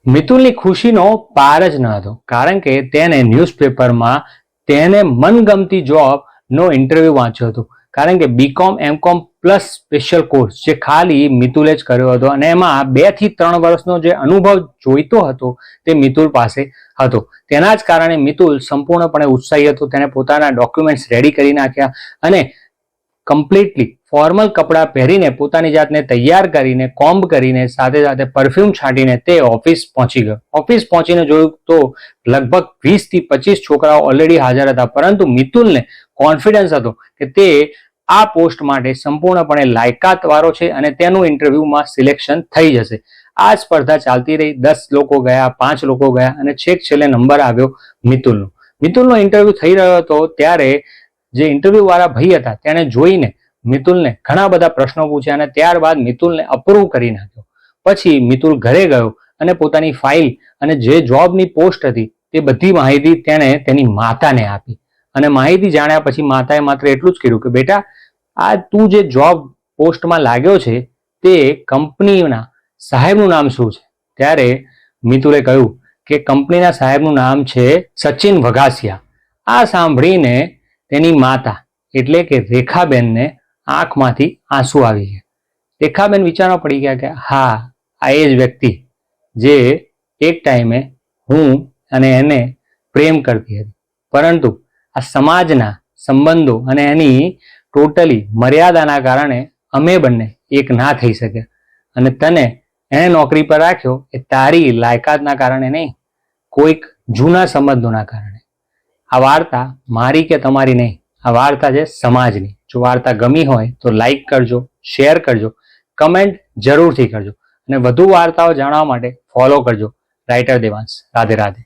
મિતુલની ખુશીનો પાર જ ન હતો, કારણ કે તેને ન્યૂઝપેપરમાં તેને મનગમતી જોબનો ઇન્ટરવ્યુ વાંચ્યો હતો. કારણ કે BCom MCom plus special course જે ખાલી મિતુલે જ કર્યો હતો અને એમાં 2 થી 3 વર્ષનો જે અનુભવ જોઈતો હતો તે મિતુલ પાસે હતો. તેના જ કારણે મિતુલ સંપૂર્ણપણે ઉત્સાહી હતો. તેને પોતાના ડોક્યુમેન્ટ્સ રેડી કરી નાખ્યા અને કમ્પ્લીટલી ફોર્મલ કપડાં પહેરીને પોતાની જાતને તૈયાર કરીને કોમ્બ કરીને સાથે સાથે પરફ્યુમ છાંટીને તે ઓફિસ પહોંચી ગયો. ઓફિસ પહોંચીને જોયું તો લગભગ 20 થી 25 છોકરાઓ ઓલરેડી હાજર હતા, પરંતુ મિતુલને કોન્ફિડન્સ હતો કે તે આ પોસ્ટ માટે સંપૂર્ણપણે લાયકાત વાળો છે અને તેનું ઇન્ટરવ્યુમાં સિલેક્શન થઈ જશે. આ સ્પર્ધા ચાલતી રહી. 10 લોકો ગયા, 5 લોકો ગયા અને છેક છેલ્લે નંબર આવ્યો મિતુલનો. મિતુલનો ઇન્ટરવ્યુ થઈ રહ્યો હતો ત્યારે જે ઇન્ટરવ્યુ વાળા ભાઈ હતા તેને જોઈને મિતુલને ઘણા બધા પ્રશ્નો પૂછ્યા અને ત્યારબાદ મિતુલને અપ્રૂવ કરી નાખ્યો. પછી મિતુલ ઘરે ગયો અને પોતાની ફાઇલ અને જે જોબની પોસ્ટ હતી તે બધી માહિતી તેણે તેની માતાને આપી અને માહિતી જાણ્યા પછી માતાએ માત્ર એટલું જ કીધું કે બેટા, આ તું જે જોબ પોસ્ટમાં લાગ્યો છે તે કંપનીના સાહેબનું નામ શું છે? ત્યારે મિતુલે કહ્યું કે કંપનીના સાહેબનું નામ છે સચિન વઘાસિયા. આ સાંભળીને તેની માતા એટલે કે રેખાબેનને આંખમાંથી આંસુ આવી ગયા. રેખાબેન વિચારવા પડી ગયા કે હા, આ એ જ વ્યક્તિ જે એક ટાઈમે હું અને એને પ્રેમ કરતી હતી, પરંતુ આ સમાજના સંબંધો અને એની ટોટલી મર્યાદાના કારણે અમે બંને એક ના થઈ શક્યા અને તને એને નોકરી પર રાખ્યો એ તારી લાયકાતના કારણે નહીં, કોઈક જૂના સંબંધોના કારણે. આ વાર્તા મારી કે તમારી નહીં, આ વાર્તા છે સમાજની. જો વાર્તા ગમી હોય તો લાઈક કરજો, શેર કરજો, કમેન્ટ જરૂરથી કરજો અને વધુ વાર્તાઓ જાણવા માટે ફોલો કરજો રાઇટર દેવાંશ. રાધે રાધે.